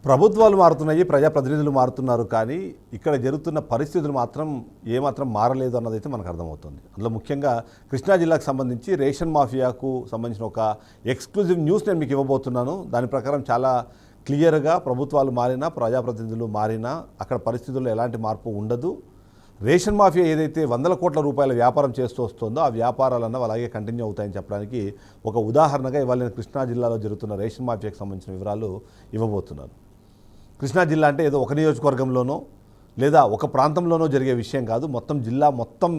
ప్రభుత్వాలు మారుతున్నాయి, ప్రజాప్రతినిధులు మారుతున్నారు, కానీ ఇక్కడ జరుగుతున్న పరిస్థితులు మాత్రం ఏమాత్రం మారలేదు అన్నదైతే మనకు అర్థమవుతుంది. అందులో ముఖ్యంగా కృష్ణా జిల్లాకు సంబంధించి రేషన్ మాఫియాకు సంబంధించిన ఒక ఎక్స్క్లూజివ్ న్యూస్ నేను మీకు ఇవ్వబోతున్నాను. దాని ప్రకారం చాలా క్లియర్గా ప్రభుత్వాలు మారినా, ప్రజాప్రతినిధులు మారినా అక్కడ పరిస్థితుల్లో ఎలాంటి మార్పు ఉండదు. రేషన్ మాఫియా ఏదైతే వందల కోట్ల రూపాయల వ్యాపారం చేస్తూ వస్తుందో ఆ వ్యాపారాలన్న అలాగే కంటిన్యూ అవుతాయని చెప్పడానికి ఒక ఉదాహరణగా ఇవాళ నేను కృష్ణా జిల్లాలో జరుగుతున్న రేషన్ మాఫియాకు సంబంధించిన వివరాలు ఇవ్వబోతున్నాను. కృష్ణా జిల్లా అంటే ఏదో ఒక నియోజకవర్గంలోనో లేదా ఒక ప్రాంతంలోనో జరిగే విషయం కాదు. మొత్తం జిల్లా మొత్తం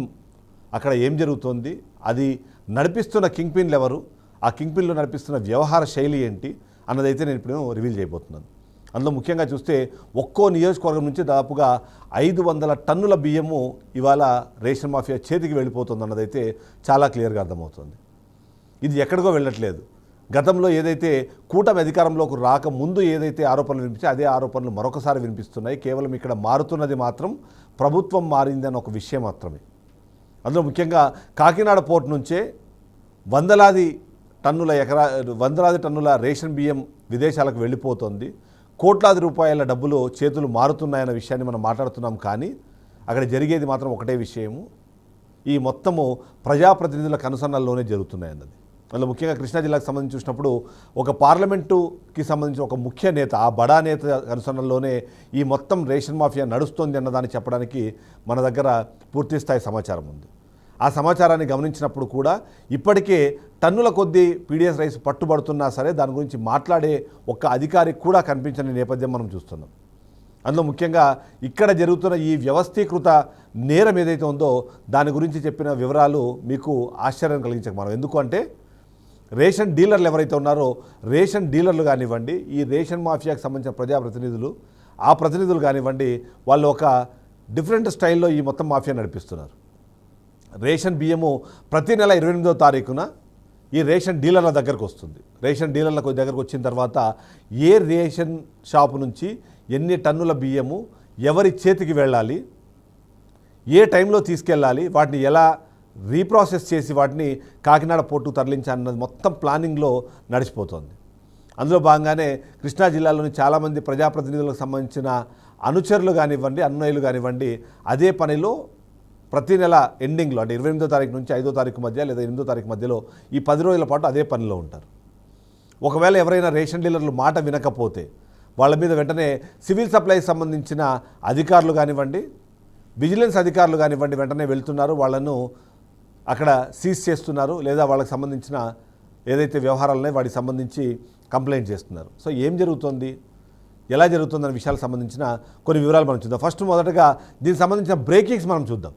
అక్కడ ఏం జరుగుతోంది, అది నడిపిస్తున్న కింగ్ పిన్లు ఎవరు, ఆ కింగ్ పిన్లు నడిపిస్తున్న వ్యవహార శైలి ఏంటి అన్నదైతే నేను ఇప్పుడు రివీల్ చేయబోతున్నాను. అందులో ముఖ్యంగా చూస్తే ఒక్కో నియోజకవర్గం నుంచి దాదాపుగా 500 టన్నుల బియ్యము ఇవాళ రేషన్ మాఫియా చేతికి వెళ్ళిపోతుంది అన్నదైతే చాలా క్లియర్గా అర్థమవుతుంది. ఇది ఎక్కడికో వెళ్ళట్లేదు. గతంలో ఏదైతే కూటమి అధికారంలోకి రాకముందు ఏదైతే ఆరోపణలు వినిపించాయో అదే ఆరోపణలు మరొకసారి వినిపిస్తున్నాయి. కేవలం ఇక్కడ మారుతున్నది మాత్రం ప్రభుత్వం మారిందని ఒక విషయం మాత్రమే. అందులో ముఖ్యంగా కాకినాడ పోర్ట్ నుంచే వందలాది టన్నుల రేషన్ బియ్యం విదేశాలకు వెళ్ళిపోతుంది. కోట్లాది రూపాయల డబ్బులు చేతులు మారుతున్నాయన్న విషయాన్ని మనం మాట్లాడుతున్నాం. కానీ అక్కడ జరిగేది మాత్రం ఒకటే విషయము, ఈ మొత్తము ప్రజాప్రతినిధుల కనుసన్నల్లోనే జరుగుతున్నాయన్నది. అందులో ముఖ్యంగా కృష్ణా జిల్లాకు సంబంధించి చూసినప్పుడు ఒక పార్లమెంటుకి సంబంధించిన ఒక ముఖ్య నేత, ఆ బడా నేత కనుసన్నల్లోనే ఈ మొత్తం రేషన్ మాఫియా నడుస్తోంది అన్నదాన్ని చెప్పడానికి మన దగ్గర పూర్తిస్థాయి సమాచారం ఉంది. ఆ సమాచారాన్ని గమనించినప్పుడు కూడా ఇప్పటికే టన్నుల కొద్దీ పీడిఎస్ రైస్ పట్టుబడుతున్నా సరే దాని గురించి మాట్లాడే ఒక్క అధికారి కూడా కనిపించని నేపథ్యం మనం చూస్తున్నాం. అందులో ముఖ్యంగా ఇక్కడ జరుగుతున్న ఈ వ్యవస్థీకృత నేరం ఏదైతే ఉందో దాని గురించి చెప్పిన వివరాలు మీకు ఆశ్చర్యం కలిగించక మనం. ఎందుకంటే రేషన్ డీలర్లు ఎవరైతే ఉన్నారో రేషన్ డీలర్లు కానివ్వండి, ఈ రేషన్ మాఫియాకి సంబంధించిన ప్రజాప్రతినిధులు, ఆ ప్రతినిధులు కానివ్వండి, వాళ్ళు ఒక డిఫరెంట్ స్టైల్లో ఈ మొత్తం మాఫియా నడిపిస్తున్నారు. రేషన్ బియ్యము ప్రతి నెల 28వ తారీఖున ఈ రేషన్ డీలర్ల దగ్గరకు వస్తుంది. రేషన్ డీలర్ల దగ్గరకు వచ్చిన తర్వాత ఏ రేషన్ షాపు నుంచి ఎన్ని టన్నుల బియ్యము ఎవరి చేతికి వెళ్ళాలి, ఏ టైంలో తీసుకెళ్ళాలి, వాటిని ఎలా రీప్రాసెస్ చేసి వాటిని కాకినాడ పోర్టుకు తరలించాలన్నది మొత్తం ప్లానింగ్లో నడిచిపోతుంది. అందులో భాగంగానే కృష్ణా జిల్లాలోని చాలామంది ప్రజాప్రతినిధులకు సంబంధించిన అనుచరులు కానివ్వండి, అన్వయులు కానివ్వండి, అదే పనిలో ప్రతి నెల ఎండింగ్లో అంటే 28వ తారీఖు నుంచి 5వ తారీఖు మధ్య లేదా 8వ తారీఖు మధ్యలో ఈ 10 రోజుల పాటు అదే పనిలో ఉంటారు. ఒకవేళ ఎవరైనా రేషన్ డీలర్లు మాట వినకపోతే వాళ్ళ మీద వెంటనే సివిల్ సప్లైకి సంబంధించిన అధికారులు కానివ్వండి, విజిలెన్స్ అధికారులు కానివ్వండి వెంటనే వెళ్తున్నారు, వాళ్ళను అక్కడ సీజ్ చేస్తున్నారు, లేదా వాళ్ళకి సంబంధించిన ఏదైతే వ్యవహారాలున్నాయో వాటికి సంబంధించి కంప్లైంట్ చేస్తున్నారు. సో ఏం జరుగుతుంది, ఎలా జరుగుతుందనే విషయాలకు సంబంధించిన కొన్ని వివరాలు మనం చూద్దాం. ఫస్ట్ మొదటగా దీనికి సంబంధించిన బ్రేకింగ్స్ మనం చూద్దాం.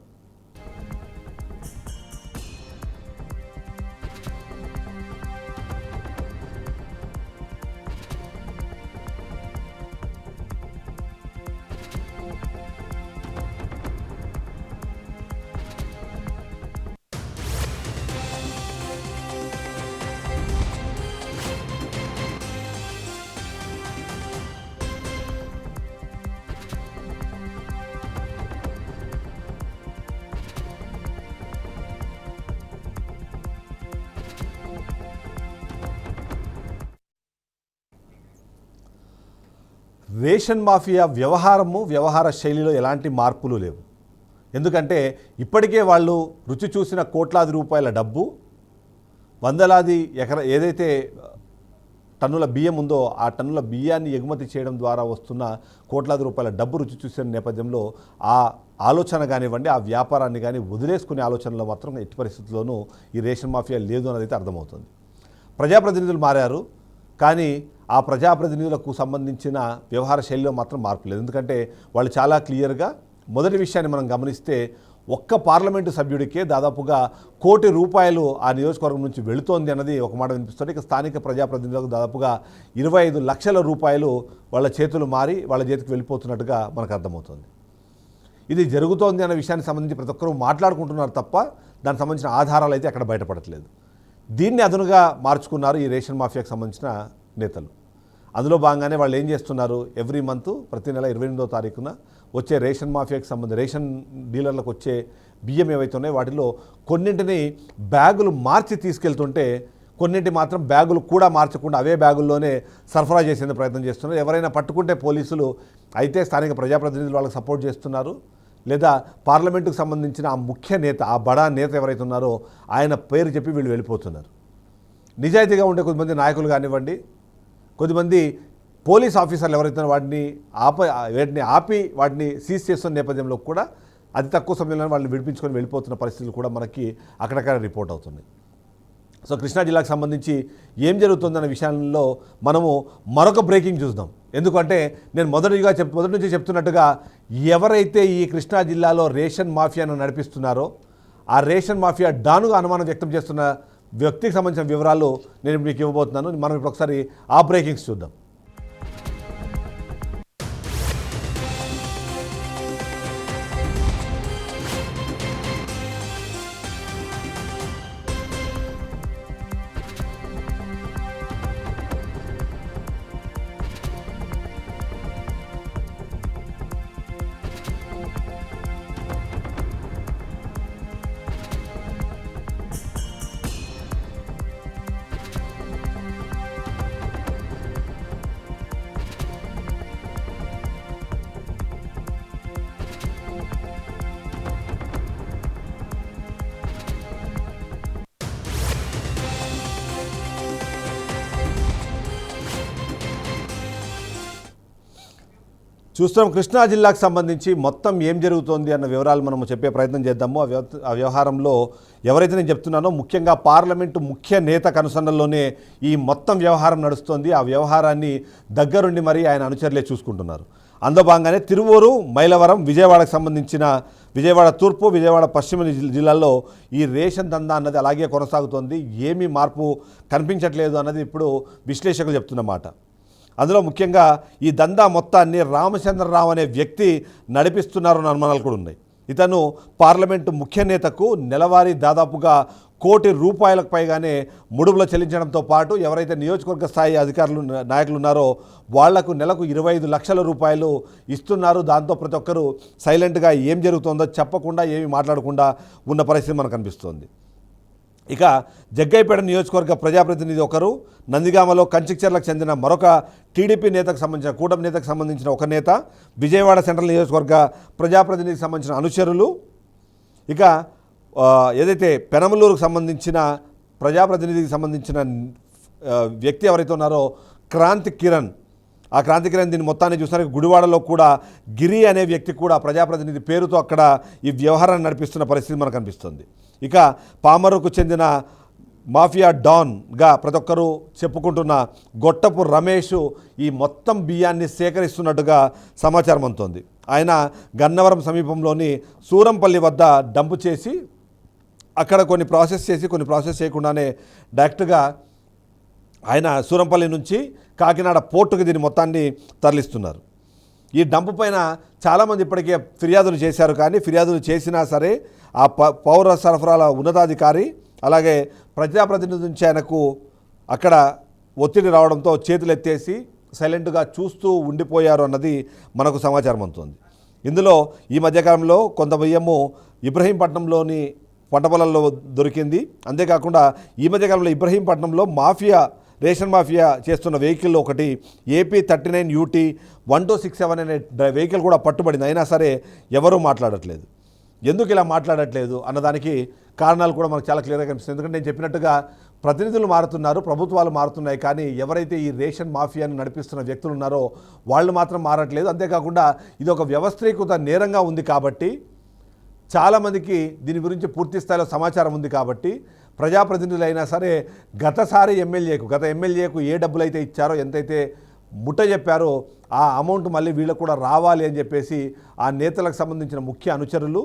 రేషన్ మాఫియా వ్యవహార శైలిలో ఎలాంటి మార్పులు లేవు. ఎందుకంటే ఇప్పటికే వాళ్ళు రుచి చూసిన కోట్లాది రూపాయల డబ్బు, వందలాది ఏదైతే టన్నుల బియ్యం ఉందో ఆ టన్నుల బియ్యాన్ని ఎగుమతి చేయడం ద్వారా వస్తున్న కోట్లాది రూపాయల డబ్బు రుచి చూసిన నేపథ్యంలో ఆ ఆలోచన కానివ్వండి, ఆ వ్యాపారాన్ని కానీ వదిలేసుకునే ఆలోచనలో మాత్రం ఎట్టి పరిస్థితుల్లోనూ ఈ రేషన్ మాఫియా లేదు అనేది అయితే అర్థమవుతుంది. ప్రజాప్రతినిధులు మారారు, కానీ ఆ ప్రజాప్రతినిధులకు సంబంధించిన వ్యవహార శైలిలో మాత్రం మార్పు లేదు. ఎందుకంటే వాళ్ళు చాలా క్లియర్గా మొదటి విషయాన్ని మనం గమనిస్తే ఒక్క పార్లమెంటు సభ్యుడికే దాదాపుగా ₹1 కోటి ఆ నియోజకవర్గం నుంచి వెళుతోంది అన్నది ఒక మాట వినిపిస్తుంది. ఇక స్థానిక ప్రజాప్రతినిధులకు దాదాపుగా 25 లక్షల రూపాయలు వాళ్ళ చేతులు మారి వాళ్ళ చేతికి వెళ్ళిపోతున్నట్టుగా మనకు అర్థమవుతుంది. ఇది జరుగుతోంది అన్న విషయానికి సంబంధించి ప్రతి ఒక్కరూ మాట్లాడుకుంటున్నారు తప్ప దానికి సంబంధించిన ఆధారాలు అయితే అక్కడ బయటపడట్లేదు. దీన్ని అదనుగా మార్చుకున్నారు ఈ రేషన్ మాఫియాకు సంబంధించిన నేతలు. అందులో భాగంగానే వాళ్ళు ఏం చేస్తున్నారు, ఎవ్రీ మంత్ ప్రతి నెల 28వ తారీఖున వచ్చే రేషన్ మాఫియాకి సంబంధించి రేషన్ డీలర్లకు వచ్చే బియ్యం ఏవైతే ఉన్నాయో వాటిలో కొన్నింటిని బ్యాగులు మార్చి తీసుకెళ్తుంటే కొన్నింటి మాత్రం బ్యాగులు కూడా మార్చకుండా అవే బ్యాగుల్లోనే సరఫరా చేసేందుకు ప్రయత్నం చేస్తున్నారు. ఎవరైనా పట్టుకుంటే పోలీసులు అయితే స్థానిక ప్రజాప్రతినిధులు వాళ్ళకి సపోర్ట్ చేస్తున్నారు, లేదా పార్లమెంటుకు సంబంధించిన ఆ ముఖ్య నేత, ఆ బడా నేత ఎవరైతే ఉన్నారో ఆయన పేరు చెప్పి వీళ్ళు వెళ్ళిపోతున్నారు. నిజాయితీగా ఉండే కొద్దిమంది నాయకులు కానివ్వండి, కొద్దిమంది పోలీస్ ఆఫీసర్లు ఎవరైతే వాటిని ఆపి వాటిని సీజ్ చేస్తున్న నేపథ్యంలో కూడా అతి తక్కువ సమయంలో వాళ్ళని విడిపించుకొని వెళ్ళిపోతున్న పరిస్థితులు కూడా మనకి అక్కడక్కడ రిపోర్ట్ అవుతున్నాయి. సో కృష్ణా జిల్లాకు సంబంధించి ఏం జరుగుతుందన్న విషయంలో మనము మరొక బ్రేకింగ్ చూద్దాం. ఎందుకంటే నేను మొదటి నుంచి చెప్తున్నట్టుగా ఎవరైతే ఈ కృష్ణా జిల్లాలో రేషన్ మాఫియాను నడిపిస్తున్నారో ఆ రేషన్ మాఫియా డానుగా అనుమానం వ్యక్తం చేస్తున్న వ్యక్తికి సంబంధించిన వివరాలు నేను మీకు ఇవ్వబోతున్నాను. మనం ఇప్పుడు ఒకసారి ఆ బ్రేకింగ్స్ చూద్దాం. చూస్తున్నాం కృష్ణా జిల్లాకు సంబంధించి మొత్తం ఏం జరుగుతోంది అన్న వివరాలు మనము చెప్పే ప్రయత్నం చేద్దాము. ఆ వ్యవహారంలో ఎవరైతే నేను చెప్తున్నానో ముఖ్యంగా పార్లమెంటు ముఖ్య నేత కనుసన్నల్లోనే ఈ మొత్తం వ్యవహారం నడుస్తోంది. ఆ వ్యవహారాన్ని దగ్గరుండి మరి ఆయన అనుచరులే చూసుకుంటున్నారు. అందులో భాగంగానే తిరువూరు, మైలవరం, విజయవాడకు సంబంధించిన విజయవాడ తూర్పు, విజయవాడ పశ్చిమ జిల్లాల్లో ఈ రేషన్ దందా అన్నది అలాగే కొనసాగుతోంది. ఏమీ మార్పు కనిపించట్లేదు అన్నది ఇప్పుడు విశ్లేషకులు చెప్తున్న మాట. అందులో ముఖ్యంగా ఈ దందా మొత్తాన్ని రామచంద్రరావు అనే వ్యక్తి నడిపిస్తున్నారన్న అనుమానాలు కూడా ఉన్నాయి. ఇతను పార్లమెంటు ముఖ్య నేతకు నెలవారీ దాదాపుగా ₹1,00,00,000 పైగానే ముడుపులు చెల్లించడంతో పాటు ఎవరైతే నియోజకవర్గ స్థాయి అధికారులు నాయకులు ఉన్నారో వాళ్లకు నెలకు ₹25 లక్షల ఇస్తున్నారు. దాంతో ప్రతి ఒక్కరూ సైలెంట్గా ఏం జరుగుతుందో చెప్పకుండా ఏమీ మాట్లాడకుండా ఉన్న పరిస్థితి మనకు కనిపిస్తోంది. ఇక జగ్గైపేట నియోజకవర్గ ప్రజాప్రతినిధి ఒకరు, నందిగామలో కంచిక్చర్లకు చెందిన మరొక టీడీపీ నేతకు సంబంధించిన కూటమి నేతకు సంబంధించిన ఒక నేత, విజయవాడ సెంట్రల్ నియోజకవర్గ ప్రజాప్రతినిధికి సంబంధించిన అనుచరులు, ఇక ఏదైతే పెనమలూరుకు సంబంధించిన ప్రజాప్రతినిధికి సంబంధించిన వ్యక్తి ఎవరైతే ఉన్నారో క్రాంతి కిరణ్, ఆ క్రాంతి కిరణ్ దీన్ని మొత్తాన్ని చూసినారు. గుడివాడలో కూడా గిరి అనే వ్యక్తి కూడా ప్రజాప్రతినిధి పేరుతో అక్కడ ఈ వ్యవహారాన్ని నడిపిస్తున్న పరిస్థితి మనకు కనిపిస్తుంది. ఇక పామరుకు చెందిన మాఫియా డాన్గా ప్రతి ఒక్కరూ చెప్పుకుంటున్న గొట్టపు రమేష్ ఈ మొత్తం బియ్యాన్ని సేకరిస్తున్నట్టుగా సమాచారం అందుతోంది. ఆయన గన్నవరం సమీపంలోని సూరంపల్లి వద్ద డంపు చేసి అక్కడ కొన్ని ప్రాసెస్ చేయకుండానే డైరెక్ట్గా ఆయన సూరంపల్లి నుంచి కాకినాడ పోర్టుకి దీన్ని మొత్తాన్ని తరలిస్తున్నారు. ఈ డంపు పైన చాలామంది ఇప్పటికే ఫిర్యాదులు చేశారు. కానీ ఫిర్యాదులు చేసినా సరే ఆ పౌర సరఫరాల ఉన్నతాధికారి అలాగే ప్రజాప్రతినిధి నుంచి ఆయనకు అక్కడ ఒత్తిడి రావడంతో చేతులు ఎత్తేసి సైలెంట్గా చూస్తూ ఉండిపోయారు అన్నది మనకు సమాచారం అందుతుంది. ఇందులో ఈ మధ్యకాలంలో కొంత బియ్యము ఇబ్రహీంపట్నంలోని పంట పొలాల్లో దొరికింది. అంతేకాకుండా ఈ మధ్యకాలంలో ఇబ్రహీంపట్నంలో రేషన్ మాఫియా చేస్తున్న వెహికల్ ఒకటి AP39 UT 1267 అనే వెహికల్ కూడా పట్టుబడింది. అయినా సరే ఎవరూ మాట్లాడట్లేదు. ఎందుకు ఇలా మాట్లాడట్లేదు అన్నదానికి కారణాలు కూడా మనకు చాలా క్లియర్గా కనిపిస్తుంది. ఎందుకంటే నేను చెప్పినట్టుగా ప్రతినిధులు మారుతున్నారు, ప్రభుత్వాలు మారుతున్నాయి, కానీ ఎవరైతే ఈ రేషన్ మాఫియాను నడిపిస్తున్న వ్యక్తులు ఉన్నారో వాళ్ళు మాత్రం మారట్లేదు. అంతేకాకుండా ఇది ఒక వ్యవస్థీకృత నేరంగా ఉంది కాబట్టి చాలామందికి దీని గురించి పూర్తి స్థాయిలో సమాచారం ఉంది కాబట్టి ప్రజాప్రతినిధులు అయినా సరే గత ఎమ్మెల్యేకు ఏ డబ్బులు అయితే ఇచ్చారో, ఎంతైతే ముట్ట చెప్పారో ఆ అమౌంట్ మళ్ళీ వీళ్ళకు కూడా రావాలి అని చెప్పేసి ఆ నేతలకు సంబంధించిన ముఖ్య అనుచరులు,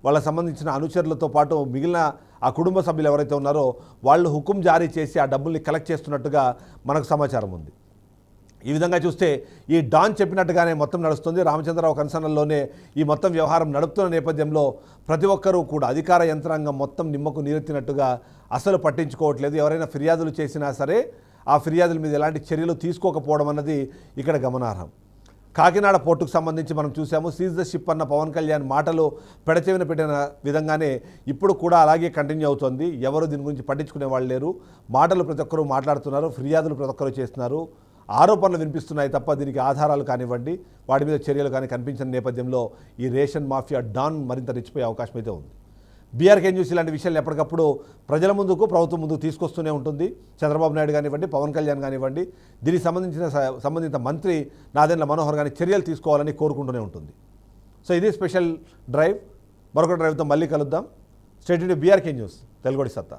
వాళ్ళకి సంబంధించిన అనుచరులతో పాటు మిగిలిన ఆ కుటుంబ సభ్యులు ఎవరైతే ఉన్నారో వాళ్ళు హుకుం జారీ చేసి ఆ డబ్బుల్ని కలెక్ట్ చేస్తున్నట్టుగా మనకు సమాచారం ఉంది. ఈ విధంగా చూస్తే ఈ డాన్ చెప్పినట్టుగానే మొత్తం నడుస్తుంది. రామచంద్రరావు కన్సర్న్లోనే ఈ మొత్తం వ్యవహారం నడుపుతున్న నేపథ్యంలో ప్రతి ఒక్కరూ కూడా అధికార యంత్రాంగం మొత్తం నిమ్మకు నీరెత్తినట్టుగా అసలు పట్టించుకోవట్లేదు. ఎవరైనా ఫిర్యాదులు చేసినా సరే ఆ ఫిర్యాదుల మీద ఎలాంటి చర్యలు తీసుకోకపోవడం అన్నది ఇక్కడ గమనార్హం. కాకినాడ పోర్టుకు సంబంధించి మనం చూసాము. సీజ్ ద షిప్ అన్న పవన్ కళ్యాణ్ మాటలు పెడచెవిన పెట్టిన విధంగానే ఇప్పుడు కూడా అలాగే కంటిన్యూ అవుతుంది. ఎవరు దీని గురించి పట్టించుకునే వాళ్ళు లేరు. మాటలు ప్రతి ఒక్కరూ మాట్లాడుతున్నారు, ఫిర్యాదులు ప్రతి ఒక్కరూ చేస్తున్నారు, ఆరోపణలు వినిపిస్తున్నాయి తప్ప దీనికి ఆధారాలు కానివ్వండి, వాటి మీద చర్యలు కానీ కనిపించిన నేపథ్యంలో ఈ రేషన్ మాఫియా డాన్ మరింత రెచ్చిపోయే అవకాశం అయితే ఉంది. బీఆర్కే న్యూస్ ఇలాంటి విషయాలు ఎప్పటికప్పుడు ప్రజల ముందుకు, ప్రభుత్వం ముందుకు తీసుకొస్తూనే ఉంటుంది. చంద్రబాబు నాయుడు కానివ్వండి, పవన్ కళ్యాణ్ కానివ్వండి, దీనికి సంబంధిత మంత్రి నాదెండ్ల మనోహర్ కానీ చర్యలు తీసుకోవాలని కోరుకుంటూనే ఉంటుంది. సో ఇది స్పెషల్ డ్రైవ్. మరొక డ్రైవ్తో మళ్ళీ కలుద్దాం. స్టేట్ టు బీఆర్కే న్యూస్, తెలుగుడి సత్తా.